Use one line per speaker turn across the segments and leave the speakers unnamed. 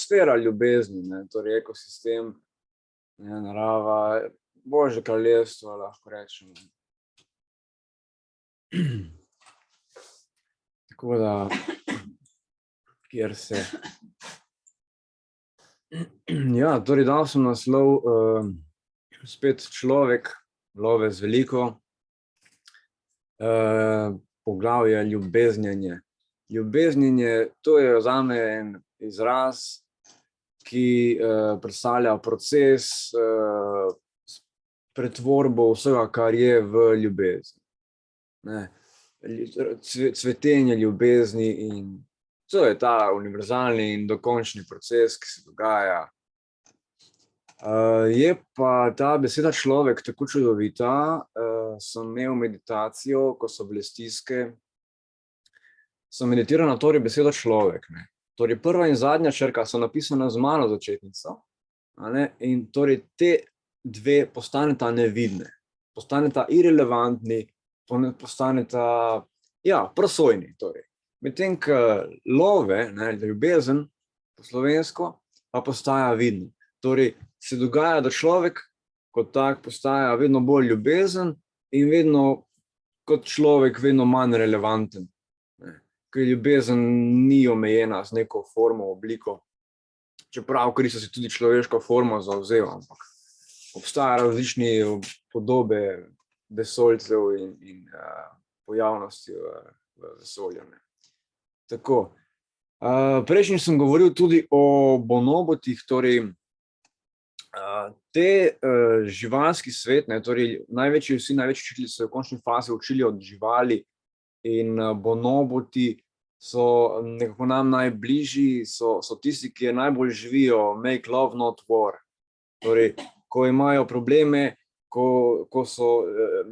atmosfera ljubezni, ne, torej ekosistem, ne, narava, Božje kraljestvo, lahko rečemo. Tako da, kjer se. Ja, torej dal sem naslov spet človek, lovec veliko, poglavje ljubeznjenje. Ljubeznjenje, to je zame en izraz, ki predstavlja proces pretvorbo vsega, kar je v ljubezni. Ne, cvetenje ljubezni in to je ta univerzalni in dokončni proces, ki se dogaja. Je pa ta beseda človek tako čudovita, sem imel meditacijo, ko so bile stiske, sem meditiral na torej besedo človek, ne. Torej prva in zadnja črka so napisana z malo začetnico, a ne, in torej te dve postaneta nevidne, postaneta irelevantni, postaneta, ja, prosojni, torej. Medtem ko love, ne, ljubezen, po slovensko, pa postaja vidno. Torej, se dogaja, da človek kot tak postaja vedno bolj ljubezen in vedno kot človek vedno manj relevanten. Ne. Ker ljubezen ni omejena z neko formo, obliko, čeprav Kristus je tudi človeško formo zavzel, ampak obstaja različne podobe vesoljcev in pojavnosti v vesolju. Tako. Prejšnjič sem govoril tudi o bonobotih, torej te živalski svet, ne, torej vsi največji učitelji so v končni fazi učili od živali in bonoboti so nekako nam najbližji, so tisti, ki najbolj živijo make love not war. Torej, ko imajo probleme, ko so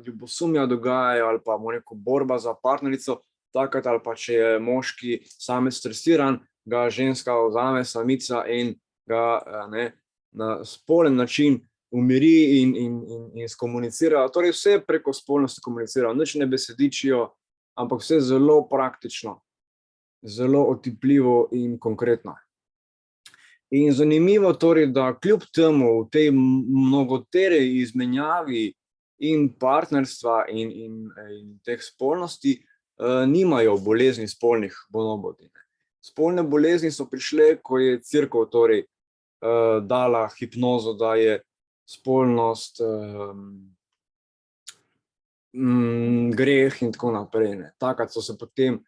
ljubosumja dogajajo ali pa borba za partnerico, takrat ali pa če je moški samec stresiran, ga ženska vzame samica in ga na spolen način umiri in skomunicira. Torej vse preko spolnosti komunicira, nič ne besedičijo, ampak vse zelo praktično, zelo otipljivo in konkretno. In zanimivo torej, da kljub temu v tej mnogoterej izmenjavi in partnerstva in teh spolnosti nimajo bolezni spolnih bonoboti. Spolne bolezni so prišle, ko je Cerkev torej dala hipnozo, da je spolnost greh in tako naprej. Takrat so se potem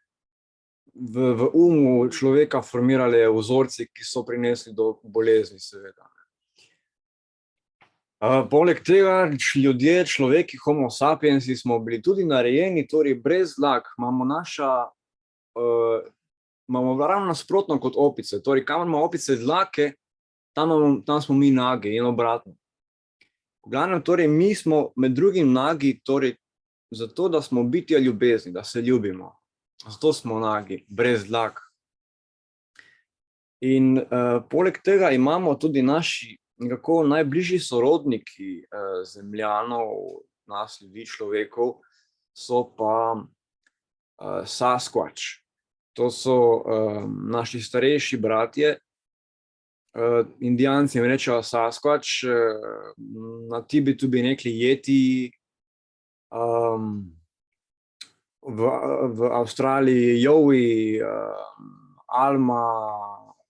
v umu človeka formirale vzorci, ki so prinesli do bolezni, seveda. Poleg tega ljudje, človeki, homo sapiensi, smo bili tudi narejeni, torej brez dlak, imamo ravno nasprotno kot opice, torej kamor ima opice dlake, tam smo mi nagi in obratno. V glavnem, torej mi smo med drugim nagi, torej zato, da smo bitja ljubezni, da se ljubimo. Zato smo nagi, brez dlak. In poleg tega imamo tudi naši nekako najbližji sorodniki zemljanov, nas ljudi, človekov, so pa Sasquatch. To so naši starejši bratje, Indijanci jim rečejo Sasquatch, na Tibetu bi rekli Yeti, v Avstraliji Joey, Alma,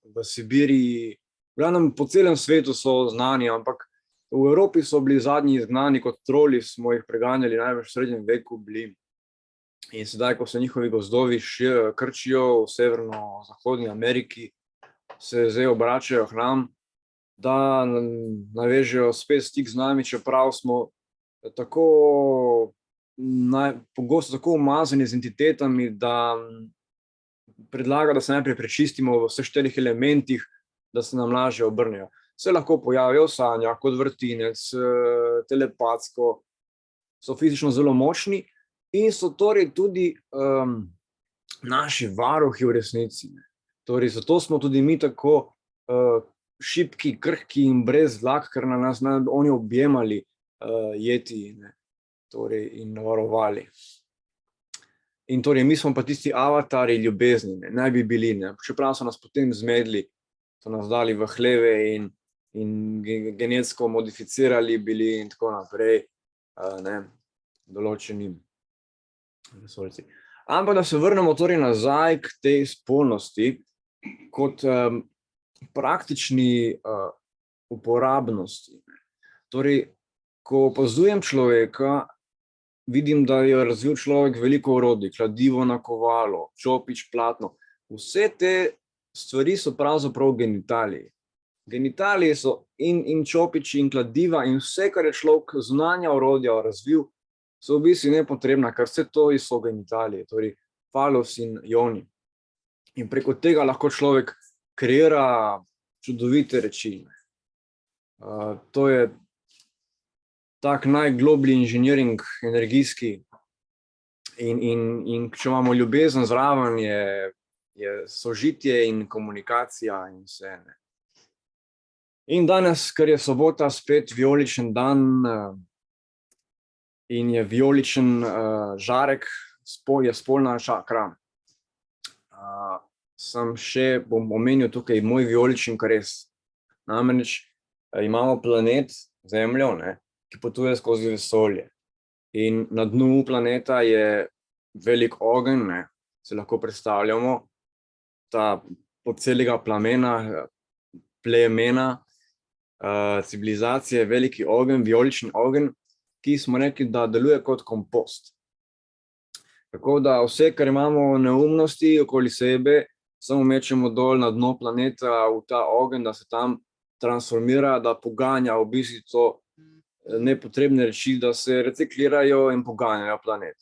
v Sibiriji, v glavnem po celem svetu so znani, ampak v Evropi so bili zadnji izgnani kot troli, smo jih preganjali največ v srednjem veku bili. In sedaj, ko se njihovi gozdovi krčijo v severno-zahodni Ameriki, se zdaj obračajo k nam, da navežejo spet stik z nami, čeprav smo tako pogosto tako umazani z entitetami, da predlaga, da se najprej prečistimo v vseh 4 elementih, da se nam lažje obrnejo. Se lahko pojavijo v sanjah kot vrtinec, telepatsko, so fizično zelo močni in so torej tudi naši varuhi v resnici. Torej, zato smo tudi mi tako šibki, krhki in brez dlak, ker na nas oni objemali Yeti, torej in varovali. In torej mi smo pa tisti avatarji ljubezni, naj bi bili, čeprav so nas potem zmedli so nas dali v hleve in genetsko modificirali bili in tako naprej, določeni vesoljci. Ampak da se vrnemo torej nazaj k tej spolnosti kot praktični uporabnosti. Torej, ko opazujem človeka, vidim, da je razvil človek veliko orodij, kladivo, nakovalo, čopič, platno. Vse te stvari so pravzaprav genitaliji. Genitaliji so in čopiči in kladiva in vse, kar je človek zunanja orodja razvil, so v bistvu nepotrebna, ker vse to so genitalije, torej falus in joni. In preko tega lahko človek kreira čudovite reči. To je tak najgloblji inženiring energijski in če imamo ljubezen zraven, je sožitje in komunikacija in vse. In danes, ker je sobota spet vijoličen dan in je vijoličen žarek, je spolna čakra, bom omenil tukaj moj vijoličen kres. Namreč imamo planet Zemljo, ki potuje skozi vesolje. In na dnu planeta je velik ogenj, se lahko predstavljamo, ta od celega plemena, civilizacije, veliki ogenj, vijolični ogenj, ki smo rekli, da deluje kot kompost. Tako da vse, kar imamo neumnosti okoli sebe, samo mečemo dol na dno planeta v ta ogenj, da se tam transformira, da poganja v bistvu to nepotrebne reči, da se reciklirajo in poganjajo planet.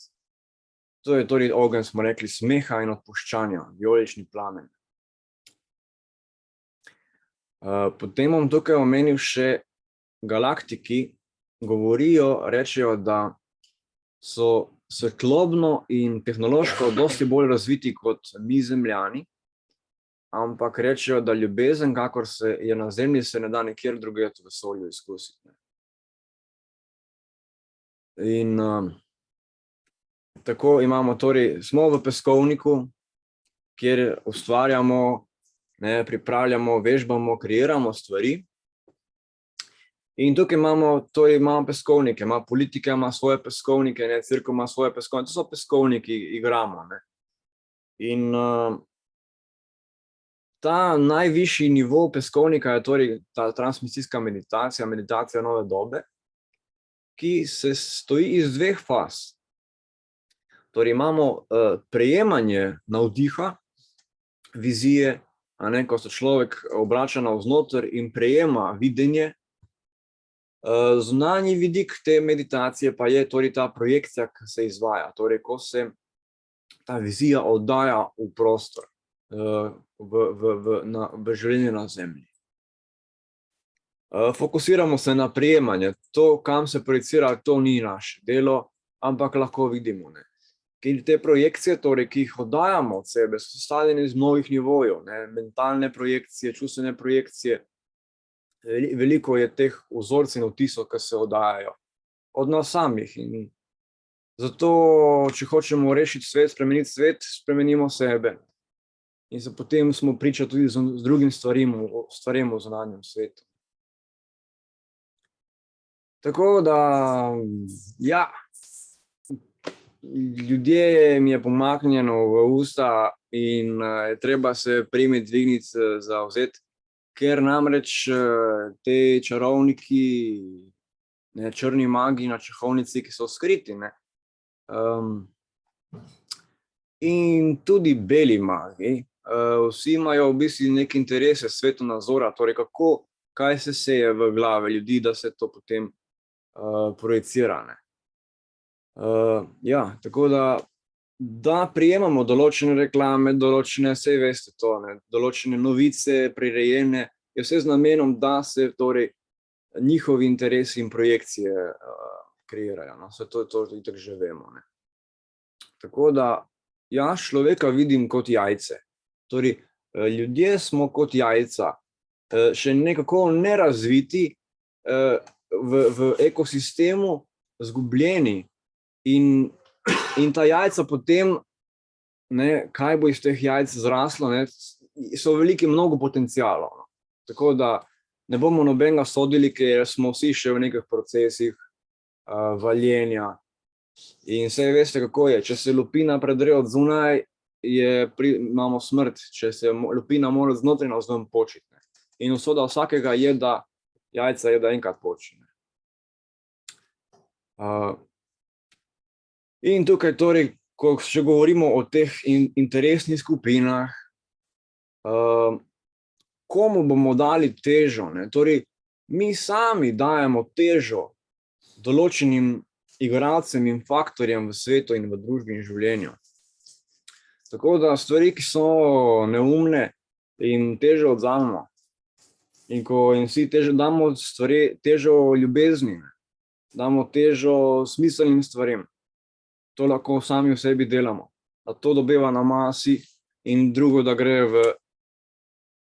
To je torej ogenj, smo rekli, smeha in odpuščanja, vijolični plamen. Potem bom tukaj omenil še galaktiki, rečejo, da so svetlobno in tehnološko dosti bolj razviti kot mi Zemljani, ampak rečejo, da ljubezen, kakor je na Zemlji, se ne da nikjer drugje v vesolju izkusiti. In tako imamo torej, smo v peskovniku, kjer ustvarjamo, pripravljamo, vežbamo, kreiramo stvari. In tukaj imamo peskovnike, politika ima svoje peskovnike, cirkev ima svoje peskovnike, to so peskovniki, igramo. In ta najvišji nivo peskovnika je torej ta transmisijska meditacija, meditacija nove dobe, ki se stoji iz dveh faz. Torej imamo prejemanje navdiha, vizije, ko se človek obrača navznoter in prejema videnje. Zunanji vidik te meditacije pa je torej ta projekcija, ki se izvaja, torej ko se ta vizija oddaja v prostor, v življenje na Zemlji. Fokusiramo se na prejemanje, to, kam se projicira, to ni naše delo, ampak lahko vidimo. In te projekcije, torej, ki jih oddajamo od sebe, so sestavljene iz mnogih nivojev, mentalne projekcije, čustvene projekcije. Veliko je teh vzorcev in vtisov, ki se oddajajo od nas samih. In zato, če hočemo rešiti svet, spremeniti svet, spremenimo sebe. In se potem smo priča tudi z drugim stvarem v zunanjem svetu. Tako da, ja, ljudje mi je pomaknjeno v usta in je treba se primiti, dvigniti, zavzeti, ker namreč te čarovniki, črni magi na čahovnici, ki so skriti, in tudi beli magi, vsi imajo v bistvu neki interese, svetonazora, torej kaj se seje v glave ljudi, da se to potem projicira. Ja, tako da prijemamo določene reklame, saj veste to, določene novice, prirejene, je vse z namenom, da se torej njihovi interesi in projekcije kreirajo. Vse to itak že vemo. Tako da jaz človeka vidim kot jajce. Torej, ljudje smo kot jajca, še nekako nerazviti, v ekosistemu zgubljeni in ta jajca potem, kaj bo iz teh jajc zraslo, so veliki mnogo potencialov. Tako da ne bomo nobenega sodili, ker smo vsi še v nekih procesih valjenja. In saj veste, kako je. Če se lupina predre od zunaj, imamo smrt. Če se lupina mora znotraj navzven počiti. In usoda vsakega je, da jajca je, da enkrat poči. In tukaj torej, ko še govorimo o teh interesnih skupinah, komu bomo dali težo? Torej, mi sami dajemo težo določenim igralcem in faktorjem v svetu in v družbi in življenju. Tako da stvari, ki so neumne, in težo odzamemo. In ko jim vsi damo težo ljubezni, damo težo smiselnim stvarem, to lahko sami v sebi delamo. Da to dobiva na masi in drugo, da gre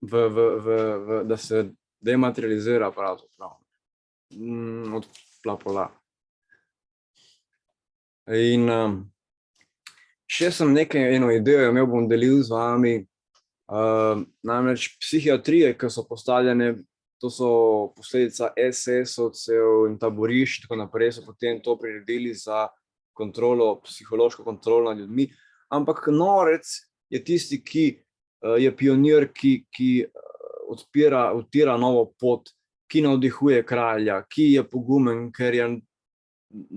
da se dematerializira pravzaprav. Od plapola. In še sem eno idejo imel, bom delil z vami. Namreč psihiatrije, ki so postavljene, to so posledica SS-ovcev in taborišč, tako naprej, so potem to priredili za kontrolo, psihološko kontrolo nad ljudmi. Ampak norec je tisti, ki je pionir, ki odpira novo pot, ki navdihuje kralja, ki je pogumen, ker je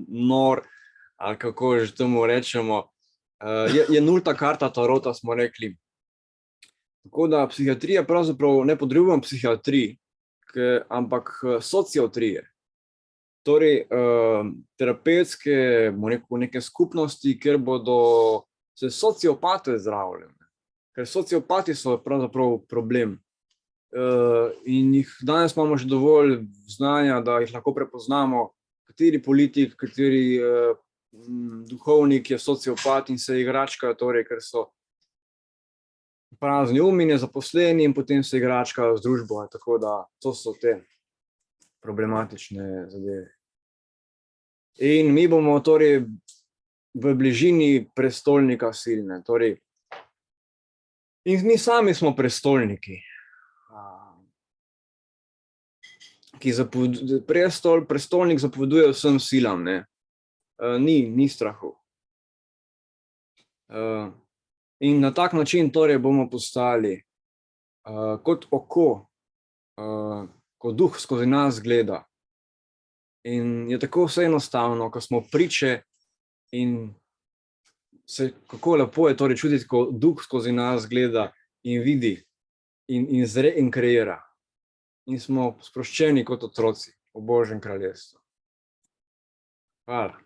nor, ali kako že temu rečemo, je nulta karta tarota, smo rekli. Tako da psihiatrija pravzaprav ne potrebujemo psihiatrij, ampak sociotrije. Torej, terapevtske, neke skupnosti, kjer bodo se sociopate zdravili. Ker sociopati so pravzaprav problem. In danes imamo že dovolj znanja, da jih lahko prepoznamo, kateri politik, kateri duhovnik je sociopat in se igračkajo, torej, ker so prazni umi, nezaposleni in potem se igračkajo z družbo. Tako da to so te problematične zadeve. In mi bomo torej v bližini prestolnika silne. Torej, in mi sami smo prestolniki. Prestolnik zapoveduje vsem silam, ne. Ni strahu. In na tak način torej bomo postali kot oko, ko duh skozi nas gleda. In je tako vse enostavno, ko smo priče in kako lepo je torej čutiti, ko duh skozi nas gleda in vidi in zre in kreira. In smo sproščeni kot otroci v Božjem kraljestvu. Hvala.